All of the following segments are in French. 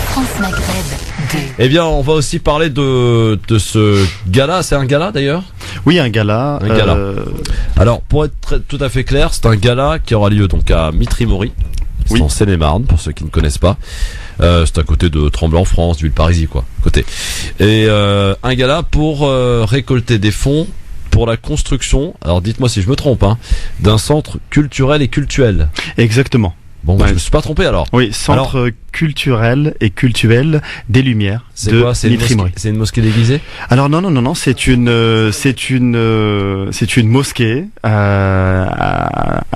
France Maghreb 2. Eh bien, on va aussi parler de ce gala. C'est un gala d'ailleurs ? Oui, un gala. Un gala. Alors, pour être tout à fait clair, c'est un gala qui aura lieu donc à Mitry-Mory. C'est en Seine-et-Marne, pour ceux qui ne connaissent pas. C'est à côté de Tremblay-en-France, du Villeparisis, quoi. Côté. Et un gala pour récolter des fonds pour la construction, alors dites-moi si je me trompe, d'un centre culturel et cultuel. Exactement. Bon, je me suis pas trompé alors. Oui, centre culturel et cultuel des Lumières. C'est quoi ? C'est une mosquée déguisée ? Alors non, c'est une mosquée,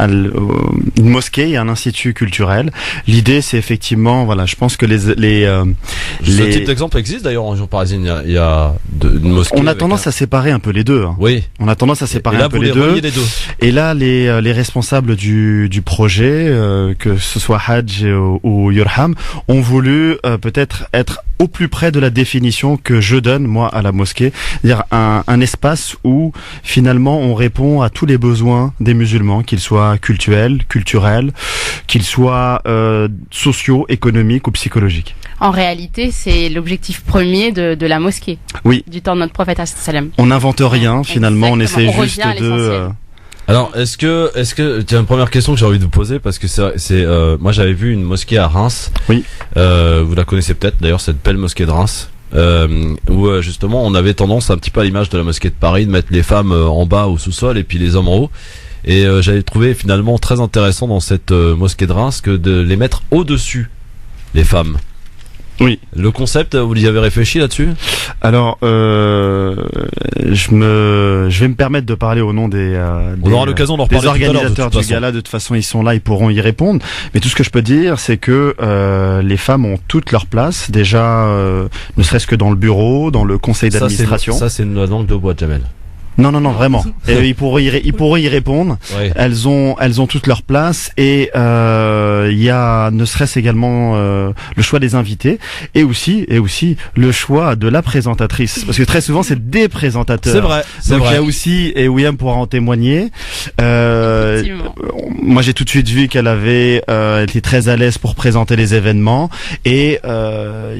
une mosquée et un institut culturel. L'idée, c'est effectivement, voilà, je pense que ce type d'exemple existe d'ailleurs en région parisienne. Il y a une mosquée. On a tendance à séparer un peu les deux. Oui. On a tendance à séparer un peu les deux. Et là, les responsables du projet, que ce soit Hajj ou Yurham, ont voulu peut-être être au plus près de la définition que je donne moi à la mosquée, c'est-à-dire un espace où finalement on répond à tous les besoins des musulmans, qu'ils soient culturels, qu'ils soient sociaux, économiques ou psychologiques. En réalité, c'est l'objectif premier de la mosquée. Oui. Du temps de notre prophète sallam. On n'invente rien finalement, on essaie juste de. Alors, est-ce que tiens, une première question que j'ai envie de vous poser parce que c'est moi j'avais vu une mosquée à Reims. Oui. Vous la connaissez peut-être d'ailleurs, cette belle mosquée de Reims. Où justement on avait tendance un petit peu à l'image de la mosquée de Paris de mettre les femmes en bas au sous-sol et puis les hommes en haut. Et j'avais trouvé finalement très intéressant dans cette mosquée de Reims que de les mettre au-dessus les femmes. Oui. Le concept, vous y avez réfléchi là-dessus ? Alors, je vais me permettre de parler au nom des organisateurs du gala. De toute façon, ils sont là, ils pourront y répondre. Mais tout ce que je peux dire, c'est que les femmes ont toute leur place. Déjà, ne serait-ce que dans le bureau, dans le conseil d'administration. Ça, c'est une langue de bois, Jamel. Non, vraiment. Et ils pourront y répondre. Oui. Elles ont toute leur place et il y a ne serait-ce également le choix des invités et aussi le choix de la présentatrice parce que très souvent c'est des présentateurs. C'est vrai. Donc il y a aussi, et William pourra en témoigner. Moi j'ai tout de suite vu qu'elle avait été très à l'aise pour présenter les événements et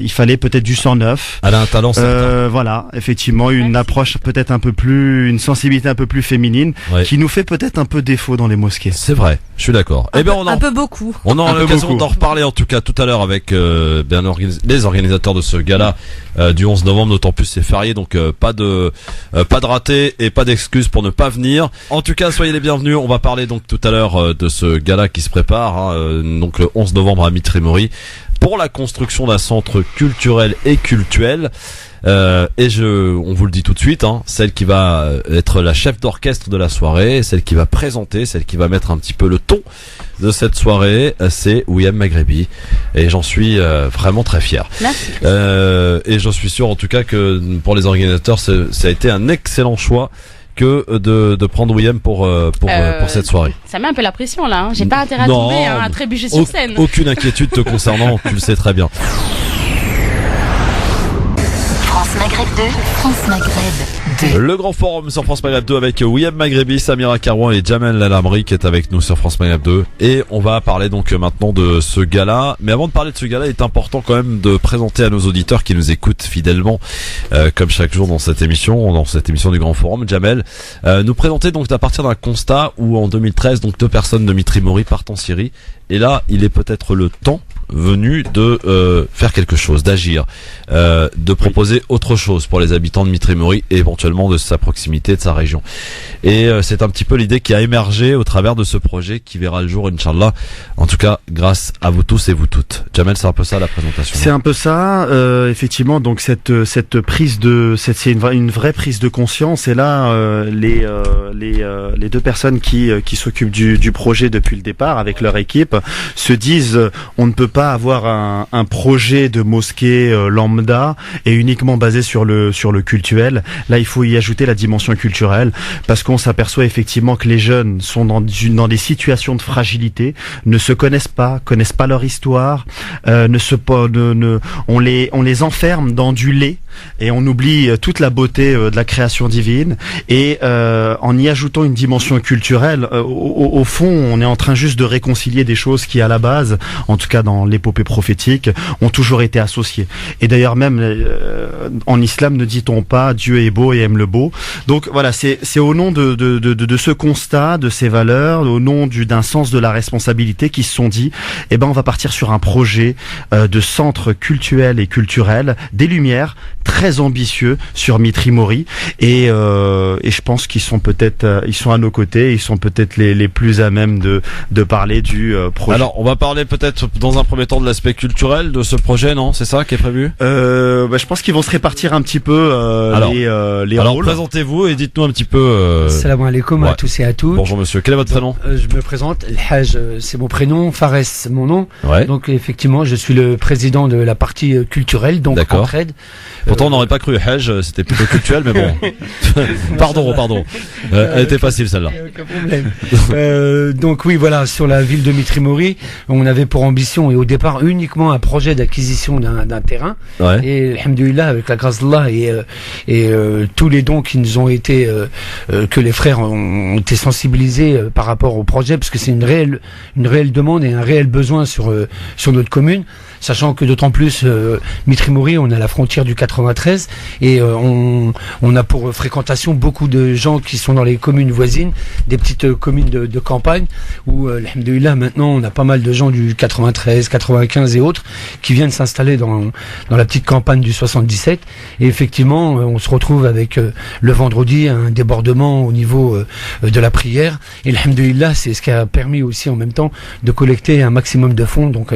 il fallait peut-être du sang neuf. Elle a un talent certain. Voilà, effectivement une approche peut-être une sensibilité un peu plus féminine qui nous fait peut-être un peu défaut dans les mosquées. C'est vrai, je suis d'accord. Un peu beaucoup. On aura l'occasion d'en reparler en tout cas tout à l'heure avec les organisateurs de ce gala du 11 novembre, d'autant plus c'est férié, donc pas de raté et pas d'excuses pour ne pas venir. En tout cas, soyez les bienvenus. On va parler donc tout à l'heure de ce gala qui se prépare, donc le 11 novembre à Mitry-Mory pour la construction d'un centre culturel et cultuel. On vous le dit tout de suite, celle qui va être la chef d'orchestre de la soirée, celle qui va présenter, celle qui va mettre un petit peu le ton de cette soirée, c'est William Maghrebi. Et j'en suis vraiment très fier. Merci. Et j'en suis sûr en tout cas que pour les organisateurs, ça a été un excellent choix que de prendre William pour cette soirée. Ça met un peu la pression là, J'ai pas intérêt à tomber, à trébucher sur scène. Aucune inquiétude te concernant, tu le sais très bien. France Maghreb 2, France Maghreb 2. Le grand forum sur France Maghreb 2 avec William Maghrebi, Samira Karouan et Jamel Lalamri qui est avec nous sur France Maghreb 2. Et on va parler donc maintenant de ce gala. Mais avant de parler de ce gala, il est important quand même de présenter à nos auditeurs qui nous écoutent fidèlement, comme chaque jour dans cette émission du grand forum, Jamel, nous présenter donc à partir d'un constat où en 2013, donc 2 personnes de Mitry-Mory partent en Syrie. Et là, il est peut-être le temps venu de faire quelque chose, d'agir, de proposer autre chose pour les habitants de Mitry-Mory et éventuellement de sa proximité, de sa région. Et c'est un petit peu l'idée qui a émergé au travers de ce projet qui verra le jour, Inch'Allah. En tout cas, grâce à vous tous et vous toutes. Jamel, c'est un peu ça la présentation. C'est un peu ça, effectivement. Donc c'est une vraie prise de conscience. Et là, les 2 personnes qui s'occupent du projet depuis le départ avec leur équipe se disent on ne peut pas avoir un projet de mosquée lambda et uniquement basé sur le cultuel. Là, il faut y ajouter la dimension culturelle parce qu'on s'aperçoit effectivement que les jeunes sont dans des situations de fragilité, ne se connaissent pas leur histoire, on les enferme dans du lait et on oublie toute la beauté de la création divine, et en y ajoutant une dimension culturelle, au fond, on est en train juste de réconcilier des choses qui, à la base, en tout cas dans l'épopée prophétique, ont toujours été associées. Et d'ailleurs même en islam, ne dit-on pas Dieu est beau et aime le beau. Donc voilà, c'est au nom de ce constat, de ces valeurs, au nom d'un sens de la responsabilité, qui se sont dit, eh ben on va partir sur un projet de centre culturel et culturel des Lumières, très ambitieux sur Mitri Mori, et je pense qu'ils sont peut-être, ils sont à nos côtés, ils sont peut-être les plus à même de parler du projet. Alors, on va parler peut-être dans un premier temps de l'aspect culturel de ce projet, non? C'est ça qui est prévu? Je pense qu'ils vont se répartir un petit peu les alors rôles. Présentez-vous et dites-nous un petit peu. Salam alaikum à tous et à toutes. Bonjour monsieur, quel est votre prénom? Je me présente, El Hajj, c'est mon prénom, Fares c'est mon nom. Ouais. Donc effectivement, je suis le président de la partie culturelle, donc Entraide. Pourtant, on n'aurait pas cru Hajj, c'était plutôt culturel, mais bon. pardon. Elle était facile celle-là. Aucun problème. Donc oui, voilà, sur la ville de Mitri Mori, on avait pour ambition et au départ uniquement un projet d'acquisition d'un terrain. Ouais. Et alhamdoulilah, avec la grâce d'Allah et tous les dons qui nous ont été que les frères ont été sensibilisés par rapport au projet, parce que c'est une réelle demande et un réel besoin sur notre commune, sachant que d'autant plus Mitri Mori, on a la frontière du 93 et on a pour fréquentation beaucoup de gens qui sont dans les communes voisines, des petites communes de campagne où alhamdoulilah maintenant on a pas mal de gens du 93, 95 et autres qui viennent s'installer dans la petite campagne du 77, et effectivement on se retrouve avec le vendredi un débordement au niveau de la prière, et alhamdoulilah c'est ce qui a permis aussi en même temps de collecter un maximum de fonds. Donc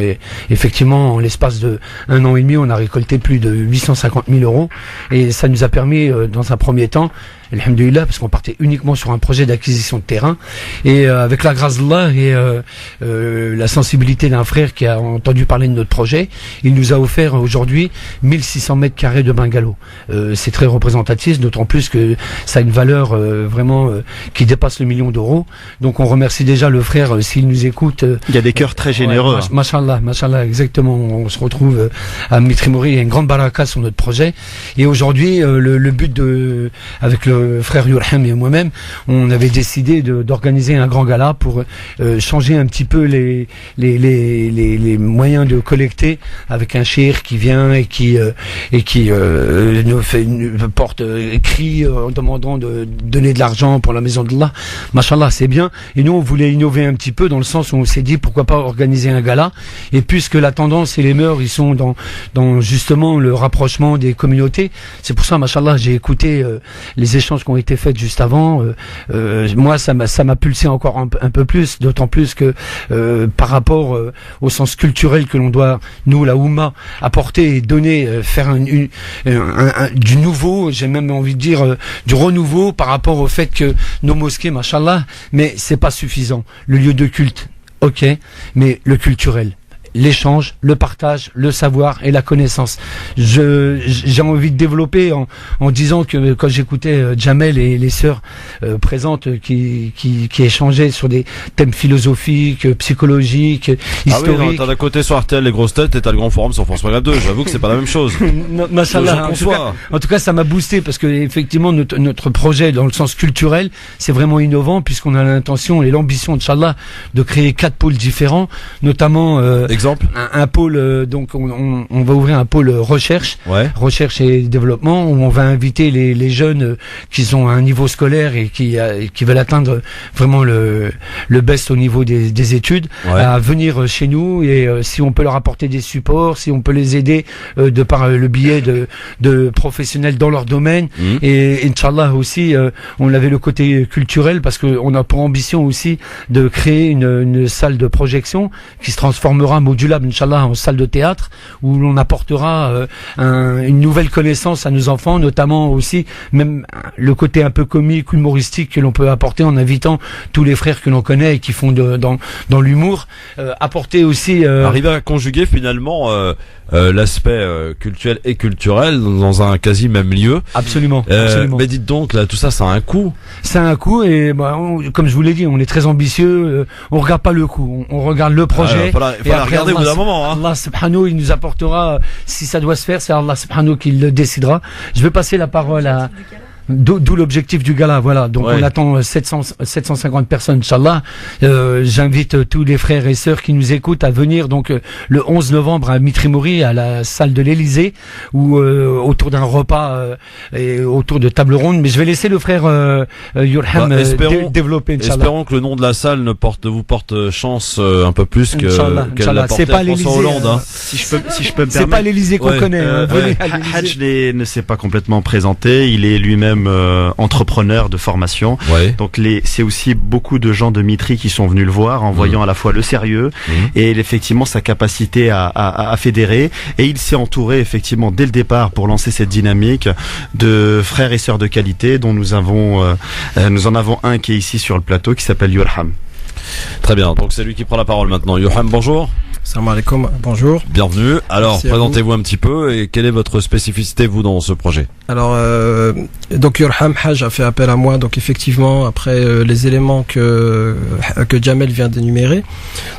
effectivement en l'espace de 1 an et demi on a récolté plus de 850 000 euros, et ça nous a permis dans un premier temps, alhamdoulilah, parce qu'on partait uniquement sur un projet d'acquisition de terrain, et avec la grâce d'Allah et la sensibilité d'un frère qui a entendu parler de notre projet, il nous a offert aujourd'hui 1600 mètres carrés de bungalow. C'est très représentatif, d'autant plus que ça a une valeur vraiment qui dépasse le million d'euros. Donc on remercie déjà le frère s'il nous écoute. Il y a des cœurs très généreux. Ouais, Mashallah, exactement. On se retrouve à Mitri Mori, il y a une grande baraka sur notre projet. Et aujourd'hui, le but avec le frère Yurham et moi-même, on avait décidé d'organiser un grand gala pour changer un petit peu les moyens de collecter, avec un cheikh qui vient et qui nous fait crie en demandant de donner de l'argent pour la maison d'Allah. Mashallah, c'est bien. Et nous, on voulait innover un petit peu dans le sens où on s'est dit pourquoi pas organiser un gala. Et puisque la tendance et les mœurs, ils sont dans justement le rapprochement des communautés. C'est pour ça, mashallah, j'ai écouté les échanges qui ont été faits juste avant. Moi, ça m'a pulsé encore un peu plus, d'autant plus que par rapport au sens culturel que l'on doit, nous, la Oumma, apporter et donner, faire du nouveau, j'ai même envie de dire du renouveau par rapport au fait que nos mosquées, mashallah, mais c'est pas suffisant. Le lieu de culte, ok, mais le culturel, l'échange, le partage, le savoir et la connaissance. J'ai envie de développer en disant que quand j'écoutais Jamel et les sœurs présentes qui échangeaient sur des thèmes philosophiques, psychologiques, historiques. Ah oui, t'as d'un côté sur RTL les grosses têtes et t'as le grand forum sur France Maghreb 2. J'avoue que c'est pas la même chose. Machallah. En tout cas, ça m'a boosté parce que effectivement notre projet dans le sens culturel, c'est vraiment innovant puisqu'on a l'intention et l'ambition, inchallah, de créer 4 pôles différents, notamment exemple un pôle, donc on va ouvrir un pôle recherche, recherche et développement, où on va inviter les jeunes qui ont un niveau scolaire et qui veulent atteindre vraiment le best au niveau des études, à venir chez nous, et si on peut leur apporter des supports, si on peut les aider de par le biais de professionnels dans leur domaine, et Inch'Allah aussi on avait le côté culturel parce qu'on a pour ambition aussi de créer une salle de projection qui se transformera modulable, Inch'Allah, en salle de théâtre, où l'on apportera une nouvelle connaissance à nos enfants, notamment aussi même le côté un peu comique, humoristique que l'on peut apporter en invitant tous les frères que l'on connaît et qui font dans l'humour, apporter aussi arriver à conjuguer finalement l'aspect culturel et culturel dans un quasi même lieu. Absolument. Mais dites donc, là, tout ça, ça a un coût. Ça a un coût, et comme je vous l'ai dit, on est très ambitieux. On regarde pas le coût, on regarde le projet. Faut la regardez au bout d'un moment. Hein. Allah subhanahu, il nous apportera, si ça doit se faire, c'est Allah subhanahu qui le décidera. Je vais passer la parole à... D'où l'objectif du gala, voilà. Donc on attend 750 personnes, Inch'Allah. J'invite tous les frères et sœurs qui nous écoutent à venir donc le 11 novembre à Mitrimori, à la salle de l'Élysée, où autour d'un repas et autour de table ronde. Mais je vais laisser le frère Yurham développer, Inch'Allah. Espérons que le nom de la salle vous porte chance un peu plus que qu'elle l'a porté à François Hollande. Hein. Si je peux me permettre. C'est pas l'Élysée qu'on connaît. Hadj ne s'est pas complètement présenté. Il est lui-même entrepreneur de formation. Donc c'est aussi beaucoup de gens de Mitry qui sont venus le voir en voyant à la fois le sérieux et effectivement sa capacité à fédérer. Et il s'est entouré effectivement dès le départ pour lancer cette dynamique de frères et sœurs de qualité dont nous en avons un qui est ici sur le plateau qui s'appelle Yurham. Très bien, donc c'est lui qui prend la parole maintenant. Yurham, bonjour. Salam alaikum, bonjour. Bienvenue. Alors, merci présentez-vous un petit peu et quelle est votre spécificité, vous, dans ce projet? Alors, donc Yurham Hajj a fait appel à moi, donc effectivement, après les éléments que Jamel vient d'énumérer.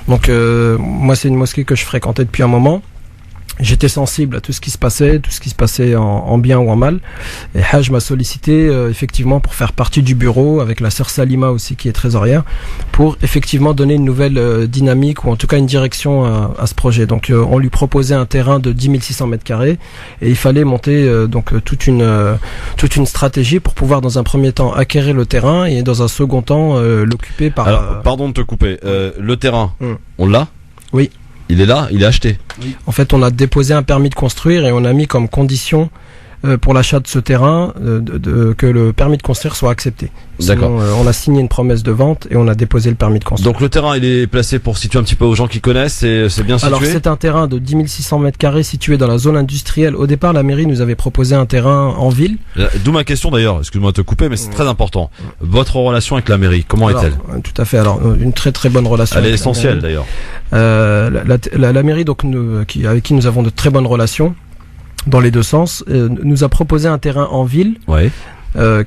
Donc, moi, c'est une mosquée que je fréquentais depuis un moment. J'étais sensible à tout ce qui se passait en bien ou en mal. Et Hajj m'a sollicité effectivement pour faire partie du bureau avec la sœur Salima aussi qui est trésorière pour effectivement donner une nouvelle dynamique ou en tout cas une direction à ce projet. Donc on lui proposait un terrain de 10 600 mètres carrés et il fallait monter donc toute une stratégie pour pouvoir dans un premier temps acquérir le terrain et dans un second temps l'occuper par... Alors, pardon de te couper. Le terrain, on l'a? Oui. Il est là, il est acheté. En fait, on a déposé un permis de construire et on a mis comme condition pour l'achat de ce terrain que le permis de construire soit accepté. D'accord. Sinon, on a signé une promesse de vente et on a déposé le permis de construire. Donc le terrain, il est placé pour situer un petit peu aux gens qui connaissent, c'est bien situé. Alors c'est un terrain de 10 600 mètres carrés situé dans la zone industrielle. Au départ, la mairie nous avait proposé un terrain en ville. D'où ma question d'ailleurs, excuse-moi de te couper, mais c'est très important. Votre relation avec la mairie, comment est-elle? Tout à fait, alors une très très bonne relation. Elle est essentielle d'ailleurs. La mairie donc avec qui nous avons de très bonnes relations dans les deux sens, nous a proposé un terrain en ville.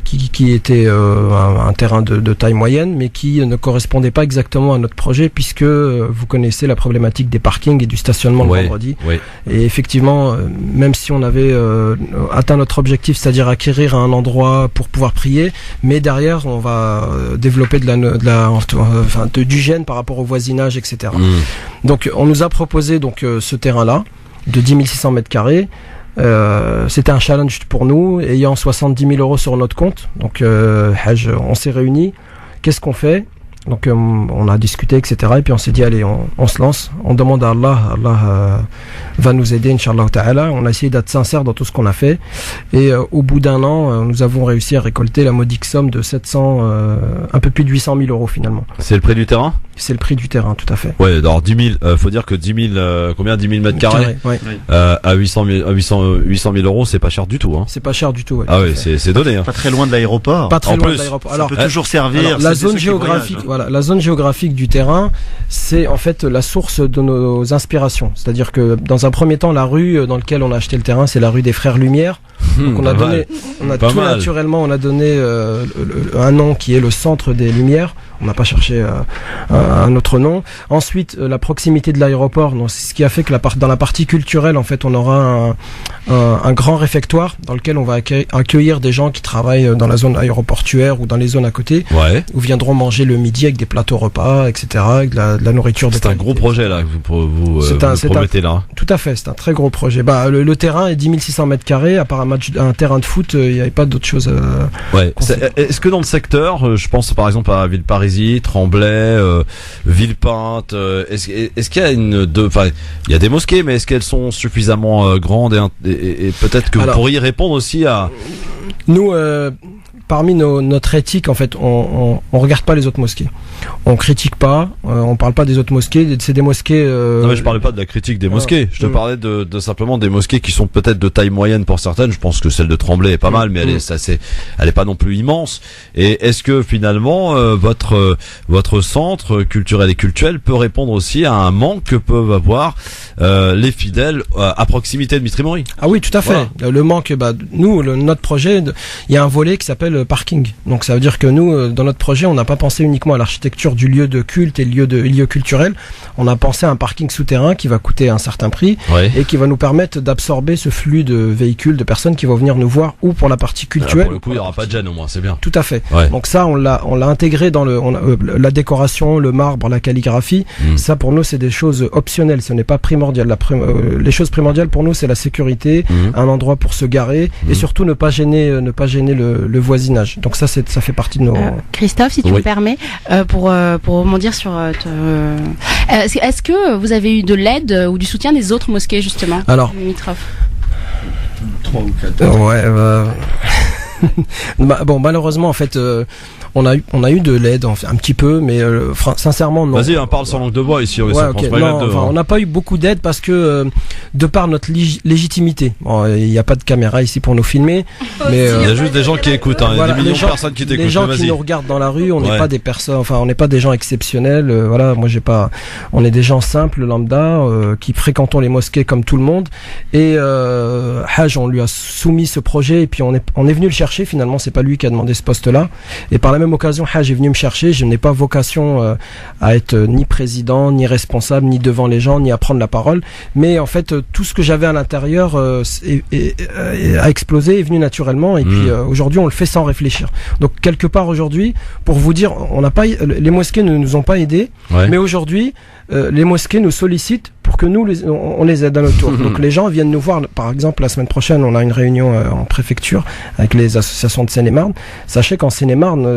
Qui était un terrain de taille moyenne, mais qui ne correspondait pas exactement à notre projet, puisque vous connaissez la problématique des parkings et du stationnement le vendredi. Et effectivement, même si on avait atteint notre objectif, c'est-à-dire acquérir un endroit pour pouvoir prier, mais derrière, on va développer du gêne par rapport au voisinage, etc. Donc, on nous a proposé donc ce terrain-là de 10 600 mètres carrés. C'était un challenge pour nous, ayant 70 000 euros sur notre compte. Donc, Hajj, on s'est réunis. Qu'est-ce qu'on fait? Donc, on a discuté, etc. Et puis, on s'est dit, allez, on se lance. On demande à Allah. Allah va nous aider, Inch'Allah Ta'ala. On a essayé d'être sincère dans tout ce qu'on a fait. Et au bout d'un an, nous avons réussi à récolter la modique somme de un peu plus de 800 000 euros finalement. C'est le prix du terrain? C'est le prix du terrain, tout à fait. Ouais, alors 10 000, faut dire que 10 000, combien? 10 000 mètres carrés? À 800 000 euros, c'est pas cher du tout, hein. C'est pas cher du tout, ouais. Ah oui, c'est donné, hein. Pas très loin de l'aéroport. Pas très loin de l'aéroport. Alors, ça peut toujours servir. Alors, la zone géographique, voilà, la zone géographique du terrain, c'est en fait la source de nos inspirations. C'est-à-dire que dans un premier temps, la rue dans laquelle on a acheté le terrain, c'est la rue des Frères Lumière. Donc on a naturellement, on a donné un nom qui est le centre des Lumières. On n'a pas cherché un autre nom. Ensuite, la proximité de l'aéroport, c'est ce qui a fait que dans la partie culturelle, en fait, on aura un grand réfectoire dans lequel on va accueillir des gens qui travaillent dans la zone aéroportuaire ou dans les zones à côté, où viendront manger le midi avec des plateaux repas, etc., avec de la nourriture de qualité. C'est un gros projet là que vous promettez là. Tout à fait, c'est un très gros projet. Le terrain est 10 600 mètres carrés. À part un terrain de foot, il n'y avait pas d'autre chose. Est-ce que dans le secteur, je pense par exemple à Villeparisis, Tremblay, Villepinte, est-ce qu'il y a il y a des mosquées, mais est-ce qu'elles sont suffisamment grandes et peut-être que vous pourriez répondre aussi à... Nous, parmi notre éthique, en fait, on regarde pas les autres mosquées. On critique pas, on parle pas des autres mosquées. C'est des mosquées. Non mais je parlais pas de la critique des mosquées. Je te parlais de simplement des mosquées qui sont peut-être de taille moyenne pour certaines. Je pense que celle de Tremblay est pas mal, mais elle est pas non plus immense. Et est-ce que finalement votre centre culturel et cultuel peut répondre aussi à un manque que peuvent avoir les fidèles à proximité de Mitry Mory? Ah oui, tout à fait. Voilà. Le manque, notre projet, il y a un volet qui s'appelle le parking. Donc ça veut dire que nous, dans notre projet, on n'a pas pensé uniquement à l'architecture du lieu de culte et lieu culturel. On a pensé à un parking souterrain qui va coûter un certain prix et qui va nous permettre d'absorber ce flux de véhicules, de personnes qui vont venir nous voir ou pour la partie culturelle. Pour le coup, il n'y aura pas de gêne au moins, c'est bien. Tout à fait. Donc ça, on l'a intégré dans la décoration, le marbre, la calligraphie. Ça, pour nous, c'est des choses optionnelles. Ce n'est pas primordial. Les choses primordiales pour nous, c'est la sécurité, un endroit pour se garer et surtout ne pas gêner le voisinage. Donc ça fait partie de nos... Christophe, si tu me permets, pour rebondir sur... Est-ce que vous avez eu de l'aide ou du soutien des autres mosquées, justement, limitrophes? 3 ou 4. Bon, malheureusement, en fait, on a eu de l'aide, un petit peu, mais sincèrement, non. Vas-y, parle sans langue de bois ici. On n'a pas eu beaucoup d'aide parce que, de par notre légitimité, il n'y a pas de caméra ici pour nous filmer, mais il y a juste des gens qui écoutent. Il y a des millions de personnes qui t'écoutent. Les gens qui nous regardent dans la rue, on n'est pas des personnes, on n'est pas des gens exceptionnels. On est des gens simples, lambda, qui fréquentons les mosquées comme tout le monde. Et Haj, on lui a soumis ce projet et puis on est venu le chercher. Finalement, c'est pas lui qui a demandé ce poste-là. Et par la même occasion, Haj est venu me chercher. Je n'ai pas vocation à être ni président, ni responsable, ni devant les gens, ni à prendre la parole. Mais en fait, tout ce que j'avais à l'intérieur a explosé, est venu naturellement. Et puis aujourd'hui, on le fait sans réfléchir. Donc quelque part aujourd'hui, pour vous dire, les mosquées ne nous ont pas aidés, mais aujourd'hui, les mosquées nous sollicitent pour que nous on les aide à notre tour. Donc les gens viennent nous voir. Par exemple, la semaine prochaine, on a une réunion en préfecture avec les associations de Seine-et-Marne. Sachez qu'en Seine-et-Marne,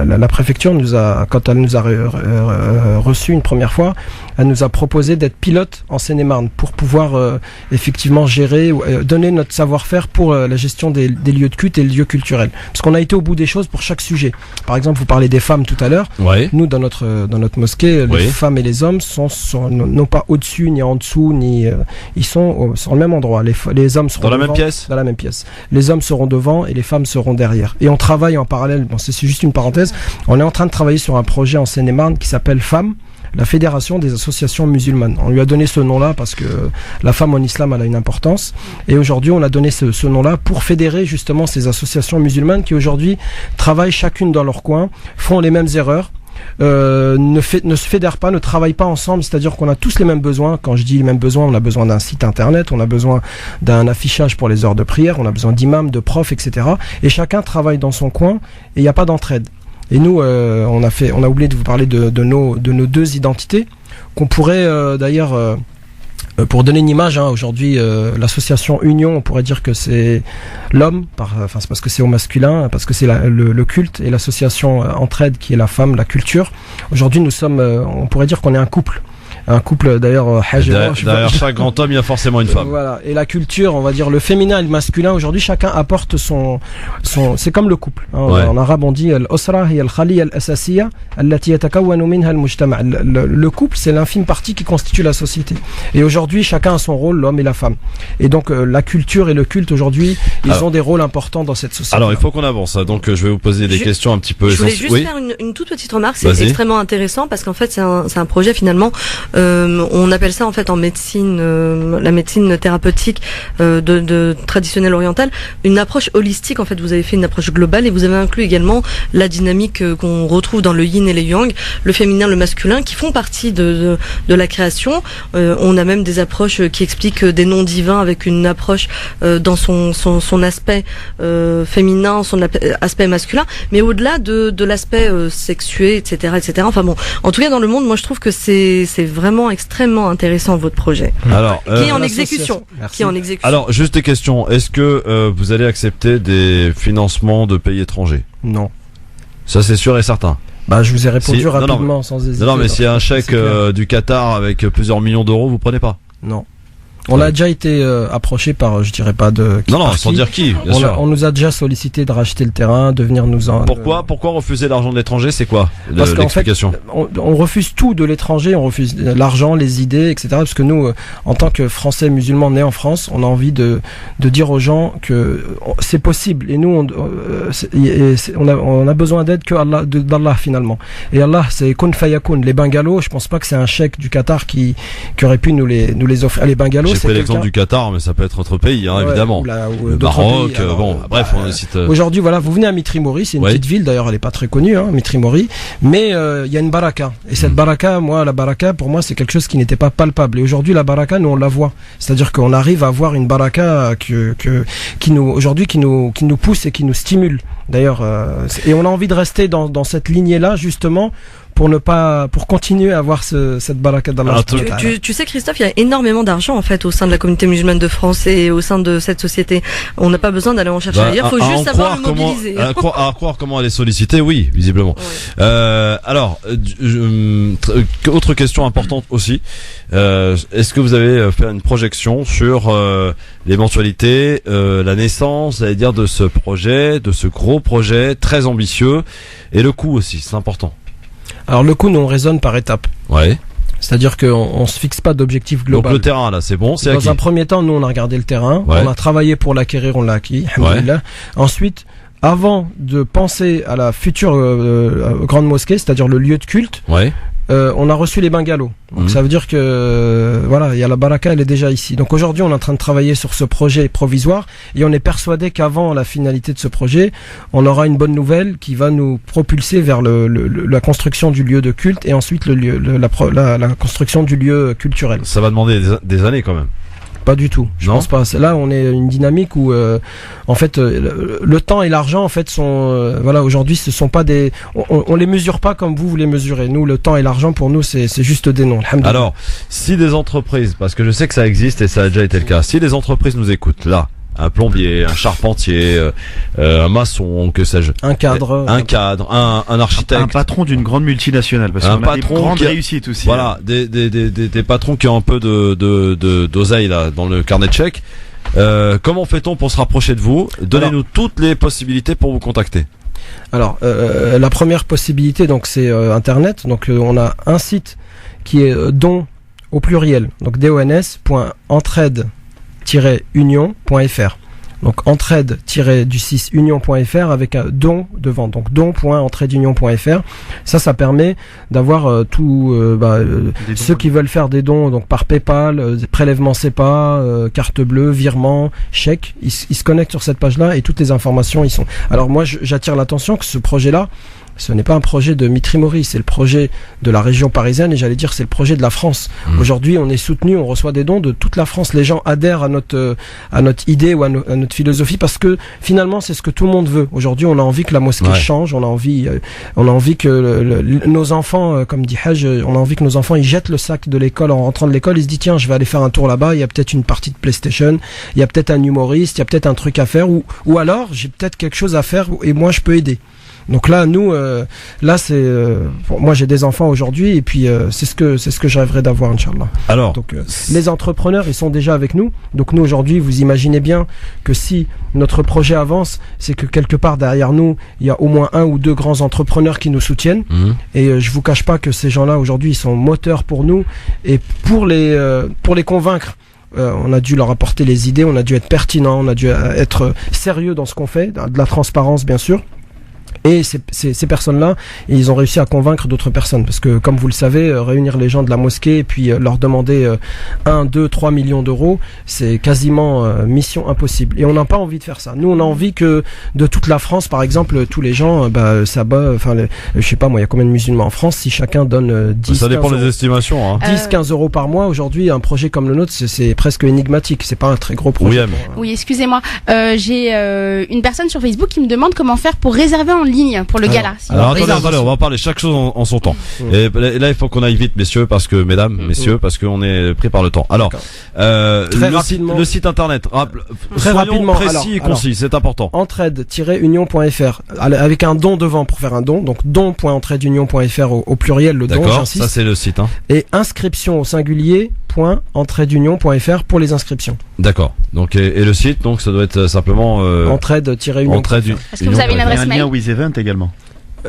la préfecture quand elle nous a reçu une première fois, elle nous a proposé d'être pilote en Seine-et-Marne pour pouvoir effectivement gérer, donner notre savoir-faire pour la gestion des lieux de culte et des lieux culturels. Parce qu'on a été au bout des choses pour chaque sujet. Par exemple, vous parlez des femmes tout à l'heure. Nous, dans notre mosquée, les femmes et les hommes sont non pas au-dessus ni en dessous, ils sont sur le même endroit. Les hommes seront dans la même pièce. Dans la même pièce. Les hommes seront devant et les femmes seront derrière. Et on travaille en parallèle. Bon, c'est juste une parenthèse. On est en train de travailler sur un projet en Seine-et-Marne qui s'appelle FAM, la Fédération des associations musulmanes. On lui a donné ce nom-là parce que la femme en islam, elle a une importance. Et aujourd'hui, on a donné ce nom-là pour fédérer justement ces associations musulmanes qui aujourd'hui travaillent chacune dans leur coin, font les mêmes erreurs. Ne se fédèrent pas, ne travaillent pas ensemble, c'est-à-dire qu'on a tous les mêmes besoins. Quand je dis les mêmes besoins, on a besoin d'un site internet, on a besoin d'un affichage pour les heures de prière, on a besoin d'imams, de profs, etc. Et chacun travaille dans son coin et il n'y a pas d'entraide. Et nous, on a oublié de vous parler de nos deux identités qu'on pourrait d'ailleurs... pour donner une image, aujourd'hui, l'association Union, on pourrait dire que c'est l'homme, c'est parce que c'est au masculin, parce que c'est le culte, et l'association Entraide qui est la femme, la culture. Aujourd'hui, nous sommes, on pourrait dire qu'on est un couple. Un couple d'ailleurs derrière chaque grand homme il y a forcément une femme. Voilà, et la culture, on va dire le féminin et le masculin, aujourd'hui chacun apporte son c'est comme le couple en arabe on dit al-usra hiya al-khaliya al-asasiyya allati yatakawwanu minha al-mujtama'. Le couple, c'est l'infime partie qui constitue la société. Et aujourd'hui chacun a son rôle, l'homme et la femme. Et donc la culture et le culte aujourd'hui, ils ont des rôles importants dans cette société. Alors il faut qu'on avance. Donc je vais vous poser des questions un petit peu essentielles. Je voulais juste faire une toute petite remarque, c'est extrêmement intéressant parce qu'en fait c'est un projet finalement on appelle ça en fait en médecine, la médecine thérapeutique de traditionnelle orientale, une approche holistique. En fait, vous avez fait une approche globale et vous avez inclus également la dynamique qu'on retrouve dans le yin et le yang, le féminin, le masculin, qui font partie de la création. On a même des approches qui expliquent des noms divins avec une approche dans son aspect féminin, son aspect masculin, mais au-delà de l'aspect sexué, etc., etc. Enfin bon, en tout cas dans le monde, moi je trouve que c'est vraiment extrêmement intéressant votre projet. Alors, qui est en exécution. Alors, juste des questions. Est-ce que vous allez accepter des financements de pays étrangers? Non. Ça, c'est sûr et certain. Je vous ai répondu rapidement, sans hésiter. Non, mais s'il y a un chèque du Qatar avec plusieurs millions d'euros, vous prenez pas? Non. On a déjà été approché par, je dirais pas de qui. Non, sans dire qui. Bien sûr. On nous a déjà sollicité de racheter le terrain, de venir nous en. Pourquoi refuser l'argent de l'étranger? C'est quoi l'explication? En fait, on refuse tout de l'étranger. On refuse l'argent, les idées, etc. Parce que nous, en tant que Français musulmans nés en France, on a envie de dire aux gens que c'est possible. Et nous, on a besoin d'aide d'Allah finalement. Et Allah, c'est kun fayakun. Les bungalows, je pense pas que c'est un chèque du Qatar qui aurait pu nous les offrir. Les bungalows, j'ai pris l'exemple du Qatar, mais ça peut être autre pays, hein, évidemment. Le Maroc, pays, alors, bref, on cite. Aujourd'hui, voilà, vous venez à Mitrimori, c'est une petite ville, d'ailleurs, elle est pas très connue, hein, Mitrimori, mais il y a une baraka. Et cette baraka, la baraka, pour moi, c'est quelque chose qui n'était pas palpable. Et aujourd'hui, la baraka, nous, on la voit. C'est-à-dire qu'on arrive à avoir une baraka qui nous pousse et qui nous stimule. D'ailleurs, et on a envie de rester dans cette lignée-là, justement, pour continuer à avoir cette baraka d'Allah. Tu sais, Christophe, il y a énormément d'argent en fait au sein de la communauté musulmane de France et au sein de cette société. On n'a pas besoin d'aller en chercher ailleurs, il faut juste savoir le mobiliser. À croire comment elle est sollicitée, oui, visiblement. Ouais. Alors, autre question importante aussi. Est-ce que vous avez fait une projection sur l'éventualité, la naissance, j'allais dire, de ce projet, de ce gros projet très ambitieux, et le coût aussi, c'est important. Alors le coup, nous on raisonne par étapes. Ouais. C'est-à-dire qu'on se fixe pas d'objectif global. Donc le terrain là, c'est bon, c'est acquis. Dans un premier temps, nous on a regardé le terrain, on a travaillé pour l'acquérir, on l'a acquis. Ouais. Ensuite, avant de penser à la future grande mosquée, c'est-à-dire le lieu de culte, on a reçu les bungalows. Donc ça veut dire que il y a la baraka, elle est déjà ici. Donc aujourd'hui, on est en train de travailler sur ce projet provisoire et on est persuadé qu'avant la finalité de ce projet, on aura une bonne nouvelle qui va nous propulser vers la construction du lieu de culte et ensuite la construction du lieu culturel. Ça va demander des années quand même. Pas du tout, je pense pas. Là, on est une dynamique où, en fait, le temps et l'argent, en fait, sont, aujourd'hui, ce sont pas des, on les mesure pas comme vous les mesurez. Nous, le temps et l'argent, pour nous, c'est juste des noms. Alors, si des entreprises, parce que je sais que ça existe et ça a déjà été le cas, si des entreprises nous écoutent, là, un plombier, un charpentier, un maçon, que sais-je, un cadre, un architecte, un patron d'une grande multinationale, parce qu'on a des grandes réussites aussi. Voilà, des patrons qui ont un peu d'oseille là dans le carnet de chèques. Comment fait-on pour se rapprocher de vous? Donnez-nous toutes les possibilités pour vous contacter. Alors, la première possibilité, donc, c'est Internet. Donc, on a un site qui est don au pluriel, donc dons-union.fr. Donc entraide-union.fr avec un don devant, donc don.entraide-union.fr. Ça permet d'avoir ceux qui veulent faire des dons, donc par PayPal, prélèvement CEPA, carte bleue, virement, chèque, ils se connectent sur cette page-là et toutes les informations y sont. Alors moi, j'attire l'attention que ce projet-là, ce n'est pas un projet de Mitrimori, c'est le projet de la région parisienne et j'allais dire c'est le projet de la France. Aujourd'hui, on est soutenu, on reçoit des dons de toute la France. Les gens adhèrent à notre idée ou à notre philosophie parce que finalement c'est ce que tout le monde veut. Aujourd'hui, on a envie que la mosquée change, on a envie que nos enfants, comme dit Haj, on a envie que nos enfants ils jettent le sac de l'école en rentrant de l'école, ils se disent tiens, je vais aller faire un tour là-bas, il y a peut-être une partie de PlayStation, il y a peut-être un humoriste, il y a peut-être un truc à faire ou alors j'ai peut-être quelque chose à faire et moi je peux aider. Donc là, nous, c'est, moi j'ai des enfants aujourd'hui et puis c'est ce que je rêverais d'avoir, Inch'Allah. Alors, donc les entrepreneurs, ils sont déjà avec nous. Donc nous aujourd'hui, vous imaginez bien que si notre projet avance, c'est que quelque part derrière nous, il y a au moins un ou deux grands entrepreneurs qui nous soutiennent. Et je vous cache pas que ces gens-là aujourd'hui, ils sont moteurs pour nous et pour les convaincre. On a dû leur apporter les idées, on a dû être pertinent, on a dû être sérieux dans ce qu'on fait, de la transparence bien sûr. Et ces personnes-là, ils ont réussi à convaincre d'autres personnes. Parce que, comme vous le savez, réunir les gens de la mosquée et puis leur demander 1, 2, 3 millions d'euros, c'est quasiment mission impossible. Et on n'a pas envie de faire ça. Nous, on a envie que de toute la France, par exemple, tous les gens, je sais pas moi, il y a combien de musulmans en France? Si chacun donne 10, ça dépend des estimations. Hein. 10, 15 euros par mois, aujourd'hui, un projet comme le nôtre, c'est presque énigmatique. C'est pas un très gros projet. Oui, excusez-moi. J'ai une personne sur Facebook qui me demande comment faire pour réserver en ligne pour le gala. Alors attendez, on va parler chaque chose en son temps. Et là, il faut qu'on aille vite, messieurs, parce que messieurs, parce qu'on est pris par le temps. Alors, le site internet, très rapidement, précis et concis, c'est important. Entraide-union.fr avec un don devant pour faire un don, donc don.entraide-union.fr au pluriel, le don, j'insiste. Ça c'est le site. Hein. Et inscription au singulier .entraide-union.fr pour les inscriptions. D'accord. Donc et le site, donc ça doit être simplement entraide-union. Est-ce que vous avez une adresse mail? Un lien WizEvent également.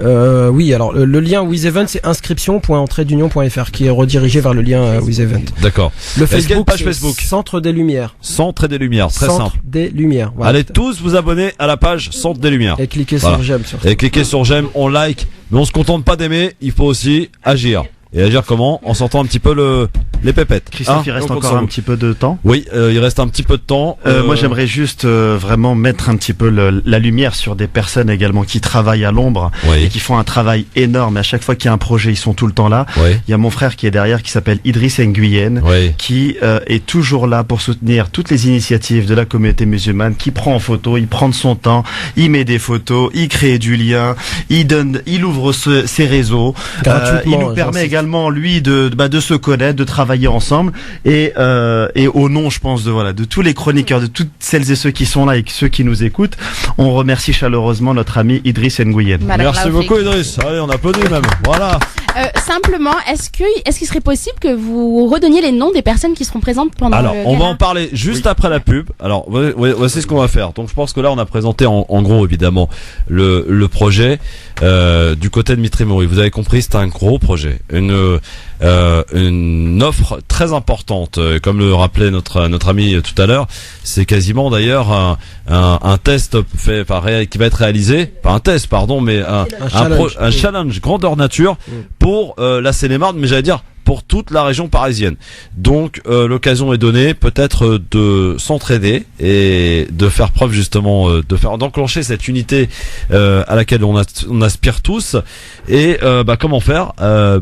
Oui, alors le lien WizEvent c'est inscription.entraide-union.fr qui est redirigé vers le lien WizEvent. D'accord. Le Facebook, page Facebook Centre des Lumières. Centre des Lumières, très Centre simple. Des Lumières. Voilà. Allez tous vous abonner à la page Centre des Lumières. Et cliquez sur j'aime. Et cliquez sur j'aime, on like, mais on se contente pas d'aimer, il faut aussi agir. Et agir comment? En sortant un petit peu les pépettes. Christophe, il reste encore un petit peu de temps. Oui, il reste un petit peu de temps. Moi, j'aimerais juste vraiment mettre un petit peu la lumière sur des personnes également qui travaillent à l'ombre et qui font un travail énorme. Et à chaque fois qu'il y a un projet, ils sont tout le temps là. Il y a mon frère qui est derrière, qui s'appelle Idriss Nguyen, qui est toujours là pour soutenir toutes les initiatives de la communauté musulmane, qui prend en photo, il prend de son temps, il met des photos, il crée du lien, il ouvre ses réseaux, il nous permet également lui de se connaître, de travailler ensemble et au nom, je pense, de tous les chroniqueurs, de toutes celles et ceux qui sont là et ceux qui nous écoutent, on remercie chaleureusement notre ami Idriss Nguyen. Merci beaucoup Idriss. Allez, on applaudit même. Voilà. Simplement, est-ce qu'il serait possible que vous redonniez les noms des personnes qui seront présentes pendant Alors, le on va en parler juste après la pub. Alors, voici ce qu'on va faire. Donc, je pense que là, on a présenté en gros, évidemment, le projet du côté de Mitri Mori. Vous avez compris, c'est un gros projet, une offre très importante, comme le rappelait notre ami tout à l'heure. C'est quasiment d'ailleurs un test qui va être réalisé, pas un test, pardon, mais un challenge grandeur nature pour la Seine-et-Marne, mais j'allais dire pour toute la région parisienne. Donc l'occasion est donnée peut-être de s'entraider et de faire preuve justement d'enclencher cette unité à laquelle on aspire tous. Et comment faire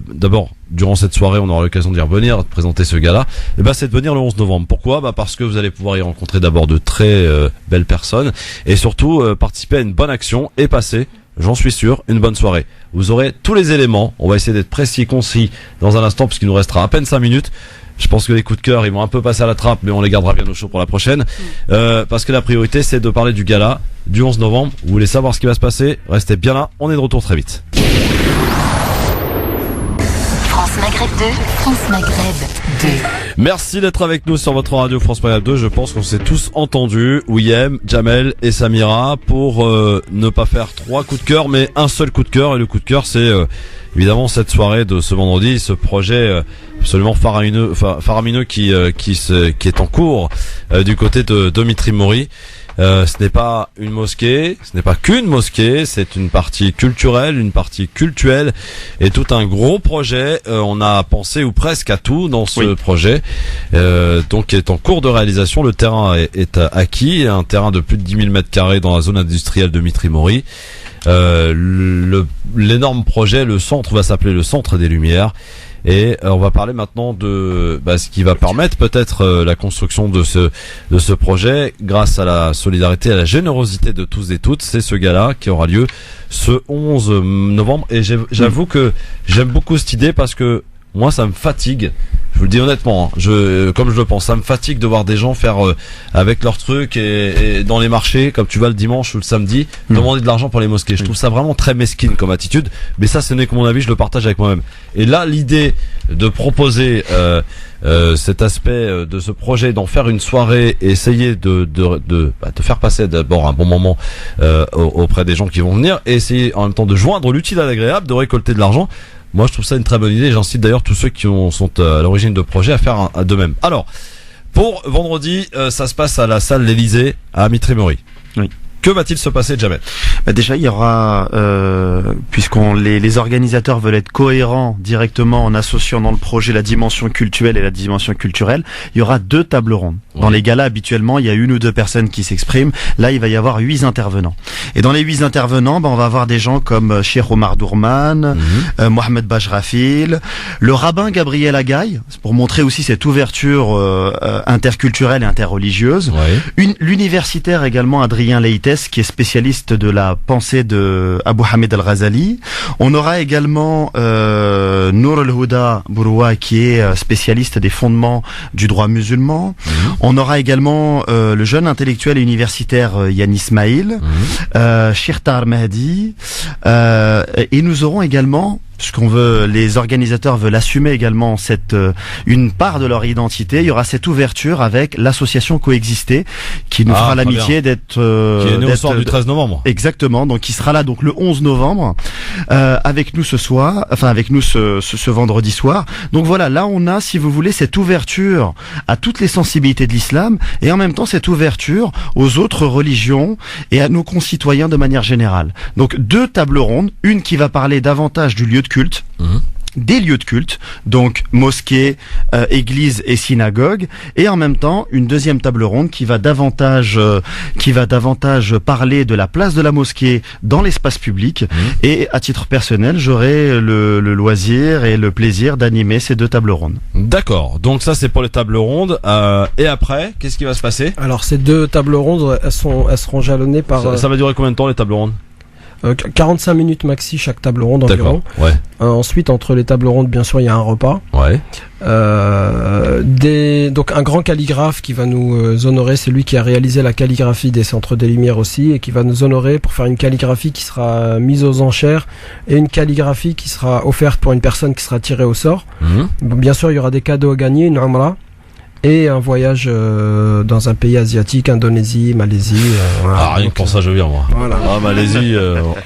d'abord, durant cette soirée, on aura l'occasion d'y revenir, de présenter ce gala. Et c'est de venir le 11 novembre. Pourquoi ? Parce que vous allez pouvoir y rencontrer d'abord de très belles personnes et surtout participer à une bonne action et passer, j'en suis sûr, une bonne soirée. Vous aurez tous les éléments. On va essayer d'être précis et concis dans un instant puisqu'il nous restera à peine 5 minutes. Je pense que les coups de cœur, ils vont un peu passer à la trappe, mais on les gardera bien au chaud pour la prochaine. Parce que la priorité, c'est de parler du gala du 11 novembre. Vous voulez savoir ce qui va se passer ? Restez bien là. On est de retour très vite. France Maghreb 2, France Maghreb 2. Merci d'être avec nous sur votre radio France Maghreb 2. Je pense qu'on s'est tous entendus, Ouihem, Jamel et Samira, pour ne pas faire 3 coups de cœur, mais un seul coup de cœur. Et le coup de cœur, c'est évidemment cette soirée de ce vendredi, ce projet absolument faramineux qui est en cours du côté de Mitri Mori. Ce n'est pas une mosquée, ce n'est pas qu'une mosquée, c'est une partie culturelle, une partie cultuelle et tout un gros projet. On a pensé ou presque à tout dans ce projet, donc qui est en cours de réalisation. Le terrain est acquis, un terrain de plus de 10 000 m² dans la zone industrielle de Mitri Mori. L'énorme projet, le centre va s'appeler le Centre des Lumières. Et on va parler maintenant de ce qui va permettre peut-être la construction de ce projet grâce à la solidarité, à la générosité de tous et toutes. C'est ce gala qui aura lieu ce 11 novembre. Et j'avoue que j'aime beaucoup cette idée parce que moi ça me fatigue. Je vous le dis honnêtement, comme je le pense, ça me fatigue de voir des gens faire avec leurs trucs et dans les marchés, comme tu vas le dimanche ou le samedi, demander de l'argent pour les mosquées. Je trouve ça vraiment très mesquine comme attitude, mais ça ce n'est que mon avis, je le partage avec moi-même. Et là, l'idée de proposer cet aspect de ce projet, d'en faire une soirée et essayer de faire passer d'abord un bon moment auprès des gens qui vont venir et essayer en même temps de joindre l'utile à l'agréable, de récolter de l'argent. Moi, je trouve ça une très bonne idée. J'incite d'ailleurs tous ceux qui sont à l'origine de projet à faire de même. Alors, pour vendredi, ça se passe à la salle l'Elysée à Mitri Mori. Oui. Que va-t-il se passer, Jamel ? Déjà, il y aura, les organisateurs veulent être cohérents directement en associant dans le projet la dimension culturelle et la dimension culturelle, il y aura 2 tables rondes. Dans les galas, habituellement, il y a 1 ou 2 personnes qui s'expriment. Là, il va y avoir 8 intervenants. Et dans les 8 intervenants, on va avoir des gens comme Cheikh Omar Dourman, Mohamed Bajrafil, le rabbin Gabriel Agaï, pour montrer aussi cette ouverture interculturelle et interreligieuse. L'universitaire également Adrien Leites, qui est spécialiste de la pensée de Abu Hamid al-Ghazali. On aura également Nour al-Huda Bouroua, qui est spécialiste des fondements du droit musulman. On aura également le jeune intellectuel et universitaire Yann Ismail, Shirtar Mahdi, et nous aurons également, les organisateurs veulent assumer également une part de leur identité. Il y aura cette ouverture avec l'association Coexister qui nous fera l'amitié d'être qui est né au soir du 13 novembre. Exactement. Donc, qui sera là donc le 11 novembre avec nous ce soir, avec nous ce vendredi soir. Donc voilà, là on a, si vous voulez, cette ouverture à toutes les sensibilités de l'islam et en même temps cette ouverture aux autres religions et à nos concitoyens de manière générale. Donc 2 tables rondes, une qui va parler davantage du lieu de culte des lieux de culte, donc mosquée, église et synagogue, et en même temps une deuxième table ronde qui va davantage parler de la place de la mosquée dans l'espace public. Et à titre personnel, j'aurai le loisir et le plaisir d'animer ces deux tables rondes. D'accord, donc ça c'est pour les tables rondes. Et après, qu'est-ce qui va se passer? Alors ces deux tables rondes, elles seront jalonnées par... Ça va durer combien de temps les tables rondes? 45 minutes maxi chaque table ronde environ. Ouais. Ensuite, entre les tables rondes, bien sûr, il y a un repas. Ouais. Donc un grand calligraphe qui va nous honorer, c'est lui qui a réalisé la calligraphie des Centres des Lumières aussi, et qui va nous honorer pour faire une calligraphie qui sera mise aux enchères et une calligraphie qui sera offerte pour une personne qui sera tirée au sort. Bien sûr, il y aura des cadeaux à gagner, une umrah et un voyage dans un pays asiatique, Indonésie, Malaisie. Voilà. Rien que pour ça, je viens moi. Voilà. Malaisie,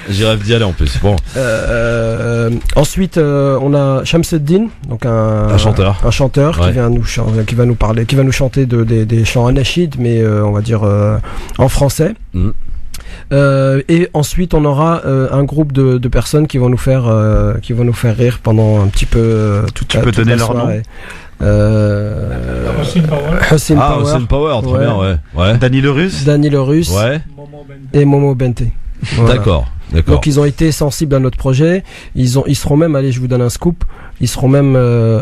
j'y rêve d'y aller en plus. Bon. Ensuite, on a Shamsuddin, donc un chanteur ouais. qui va nous chanter des chants anachid, mais on va dire en français. Et ensuite on aura un groupe de personnes qui vont nous faire rire pendant un petit peu toute la donner leur nom. Hussein Power, très bien, ouais. Dany le Russe, ouais. Et Momo Bente. Voilà. D'accord. Donc ils ont été sensibles à notre projet. Ils seront même, allez, je vous donne un scoop. Ils seront même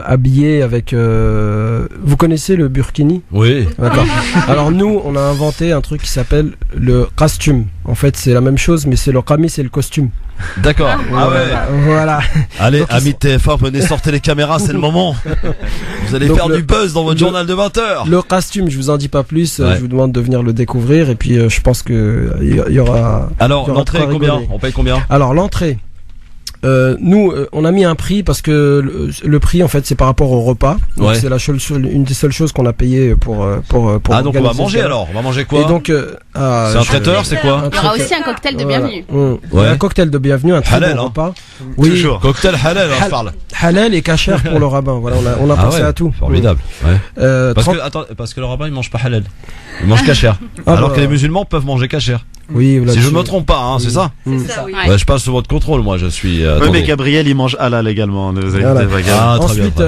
habillés avec. Vous connaissez le burkini? Oui. D'accord. Alors nous, on a inventé un truc qui s'appelle le costume. En fait, c'est la même chose, mais c'est le qamis, c'est le costume. D'accord. Ah ouais. Voilà. Allez, amis de TF1, venez sortir les caméras, c'est le moment. Vous allez faire du buzz dans votre journal de 20h. Le costume, je vous en dis pas plus. Ouais. Je vous demande de venir le découvrir, et puis je pense que il y aura. Alors l'entrée est combien? On paye combien? Alors l'entrée. Nous, on a mis un prix parce que le prix, en fait, c'est par rapport au repas. Donc c'est une des seules choses qu'on a payé pour. Ah, donc on va manger alors. On va manger quoi? Et donc, c'est un traiteur, c'est quoi? Il y aura aussi un cocktail de bienvenue. Ouais. Un cocktail de bienvenue, un très bon repas. Oui, toujours. Cocktail halal, je parle. Halal et cachère pour le rabbin. Voilà, on a pensé à tout. Formidable. Ouais. Parce que le rabbin il mange pas halal, il mange cachère. Alors que les musulmans peuvent manger cachère. Oui, si je me trompe pas, c'est ça. C'est ça, oui. Je passe sous votre contrôle, moi, je suis. Oui, mais Gabriel, il mange halal également. Ensuite,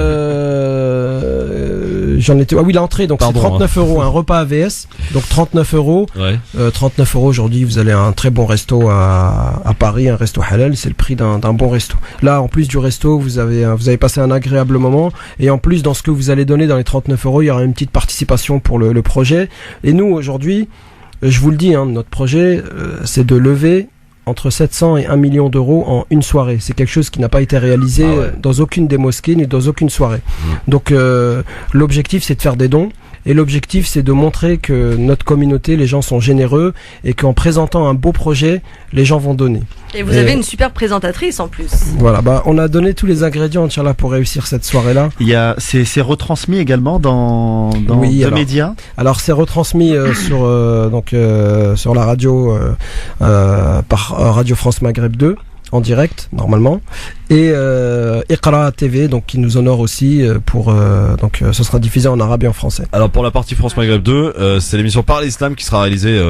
j'en étais. Ah oui, l'entrée, donc c'est 39 €, un repas AVS, donc 39 €. Ouais. 39 € aujourd'hui, vous allez à un très bon resto à Paris, un resto halal, c'est le prix d'un bon resto. Là, en plus du resto, vous avez passé un agréable moment, et en plus, dans ce que vous allez donner dans les 39 €, il y aura une petite participation pour le projet. Et nous, aujourd'hui, je vous le dis, notre projet, c'est de lever entre 700 et 1 million d'euros en une soirée. C'est quelque chose qui n'a pas été réalisé dans aucune des mosquées ni dans aucune soirée. Donc l'objectif, c'est de faire des dons. Et l'objectif, c'est de montrer que notre communauté, les gens sont généreux, et qu'en présentant un beau projet, les gens vont donner. Et vous avez une super présentatrice en plus. Voilà, on a donné tous les ingrédients, Inch'Allah, pour réussir cette soirée-là. C'est retransmis également dans médias. Alors c'est retransmis sur la radio par Radio France Maghreb 2. En direct, normalement, et Iqra TV, donc qui nous honore aussi donc ce sera diffusé en arabe et en français. Alors pour la partie France Maghreb 2, c'est l'émission Par l'Islam qui sera réalisée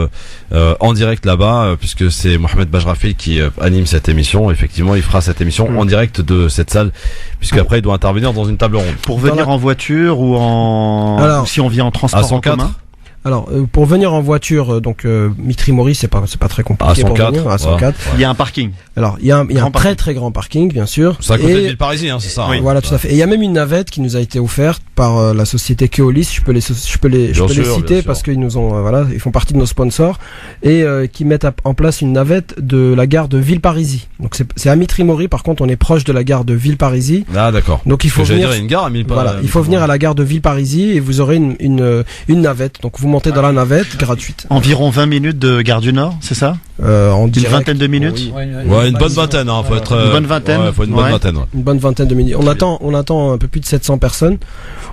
en direct là-bas, puisque c'est Mohamed Bajrafi qui anime cette émission. Effectivement, il fera cette émission en direct de cette salle, puisque après il doit intervenir dans une table ronde. Pour venir en voiture ou ou si on vient en transport en commun. Alors pour venir en voiture, donc Mitri Mori, c'est pas très compliqué. À 104, pour venir, à 104. Il y a un parking. Alors il y a un très très grand parking, bien sûr. C'est à côté de Villeparisis, c'est ça. Oui. Voilà, tout à fait. Et il y a même une navette qui nous a été offerte par la société Keolis. Je peux les citer parce qu'ils nous ont ils font partie de nos sponsors, et qui mettent en place une navette de la gare de Villeparisis. Donc c'est à Mitri Mori. Par contre, on est proche de la gare de Villeparisis. Ah d'accord. Donc il faut venir. Dire, une gare à voilà, il faut venir à la gare de Villeparisis, et vous aurez une navette. Donc vous montez dans la navette gratuite. Environ 20 minutes de Gare du Nord, c'est ça? Une vingtaine de minutes. Une bonne vingtaine, faut être. Une bonne vingtaine. Faut une bonne vingtaine. Une bonne vingtaine de minutes. On attend un peu plus de 700 personnes.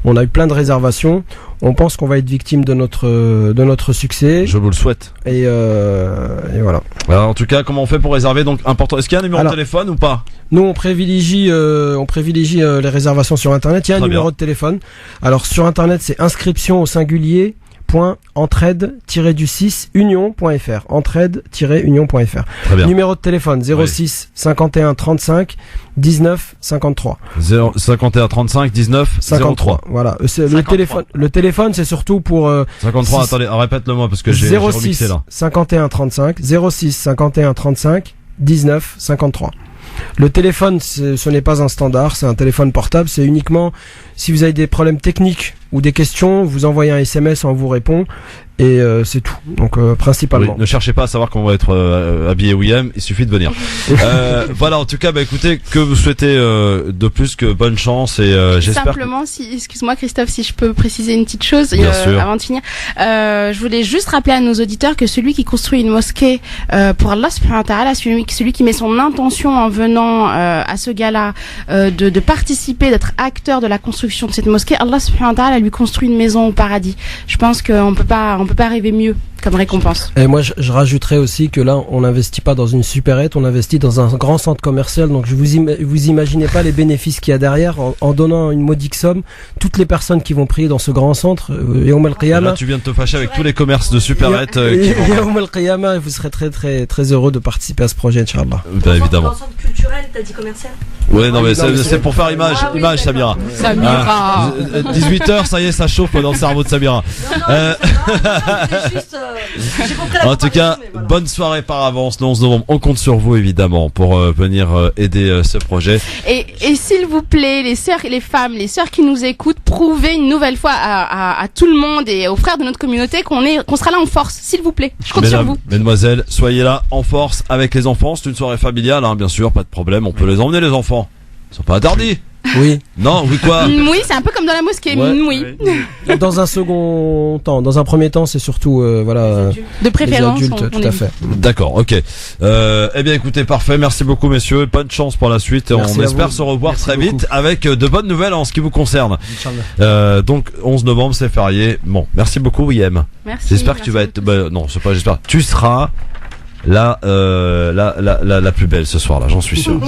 On a eu plein de réservations. On pense qu'on va être victime de notre succès. Je vous le souhaite. Et voilà. Alors, en tout cas, comment on fait pour réserver? Donc important. Est-ce qu'il y a un numéro de téléphone ou pas? Nous, on privilégie les réservations sur Internet. Il y a un numéro de téléphone. Alors sur Internet, c'est inscription au singulier www.entraide-union.fr. Entraide-union.fr. Numéro de téléphone 06 51 35 19 53. 51 35 19 53. Voilà, c'est le téléphone c'est surtout pour 53. Attendez, répète-le moi parce que j'ai remixé là. 51 35 06 51 35 19 53. Le téléphone, ce n'est pas un standard, c'est un téléphone portable, c'est uniquement si vous avez des problèmes techniques ou des questions, vous envoyez un SMS, on vous répond et c'est tout. Donc principalement. Oui, ne cherchez pas à savoir comment va être habillé William, il suffit de venir. Voilà, en tout cas, écoutez, que vous souhaitez de plus que bonne chance et j'espère. Simplement, excuse-moi Christophe, si je peux préciser une petite chose avant de finir. Je voulais juste rappeler à nos auditeurs que celui qui construit une mosquée pour Allah subhanahu wa ta'ala, celui qui met son intention en venant à ce gala de participer, d'être acteur de la construction de cette mosquée, Allah subhanahu wa ta'ala lui construit une maison au paradis. Je pense qu'on peut pas rêver mieux comme récompense. Et moi, je rajouterais aussi que là, on n'investit pas dans une supérette, on investit dans un grand centre commercial. Donc, vous imaginez pas les bénéfices qu'il y a derrière en donnant une modique somme. Toutes les personnes qui vont prier dans ce grand centre, là, tu viens de te fâcher avec tous les commerces de supérettes. Vous serez très très très heureux de participer à ce projet, Inch'Allah. Évidemment. Un centre culturel, t'as dit commercial. Ouais, non mais c'est pour faire image, Samira. 18h, ça y est, ça chauffe dans le cerveau de Samira. En tout cas, voilà. Bonne soirée par avance. Le 11 novembre, on compte sur vous évidemment pour venir aider ce projet. Et s'il vous plaît, les sœurs et les femmes, les sœurs qui nous écoutent, prouvez une nouvelle fois à tout le monde et aux frères de notre communauté qu'on sera là en force, s'il vous plaît. Je compte sur vous. Mesdemoiselles, soyez là en force avec les enfants. C'est une soirée familiale, hein, bien sûr, pas de problème. On peut les emmener les enfants. Ils sont pas interdits. Oui. Non, oui quoi? Oui, c'est un peu comme dans la mosquée. Ouais. Oui. Dans un second temps, dans un premier temps, c'est surtout de préférence, les adultes, tout à fait. D'accord, ok. Eh bien, écoutez, parfait. Merci beaucoup, messieurs. Bonne chance pour la suite. Merci, on espère se revoir très vite avec de bonnes nouvelles en ce qui vous concerne. Donc, 11 novembre, c'est férié. Bon, merci beaucoup, William. Merci. J'espère que tu vas être. Non, c'est pas. J'espère. Tu seras. La plus belle ce soir là, j'en suis sûr.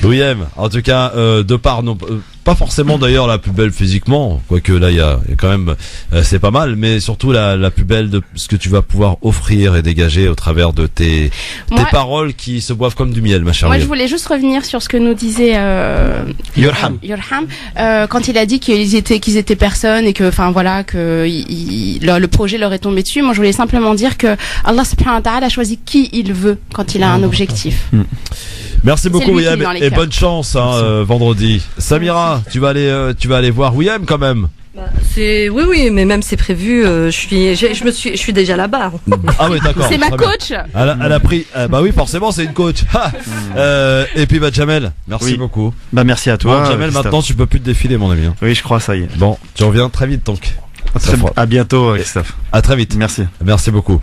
William, en tout cas, de par nos, pas forcément d'ailleurs la plus belle physiquement, quoique là il y a quand même, c'est pas mal, mais surtout la plus belle de ce que tu vas pouvoir offrir et dégager au travers de tes paroles qui se boivent comme du miel, ma chère. Moi, je voulais juste revenir sur ce que nous disait Yurham, quand il a dit qu'ils étaient personne et que, enfin voilà, que le projet leur est tombé dessus. Moi, je voulais simplement dire que Allah subhanahu wa ta'ala a choisi qui il veut quand il a un objectif. Merci beaucoup William et bonne chance vendredi. Samira, tu vas aller voir William quand même. Oui, mais même c'est prévu. Je suis déjà là-bas. Ah oui, d'accord. C'est ma coach. Elle a pris. Bah oui, forcément, c'est une coach. Et puis Jamel, merci beaucoup. Bah merci à toi. Bon, Jamel, maintenant tu peux plus te défiler, mon ami. Oui, je crois, ça y est. Bon, tu reviens très vite donc. À bientôt, Christophe. À très vite. Merci. Merci beaucoup.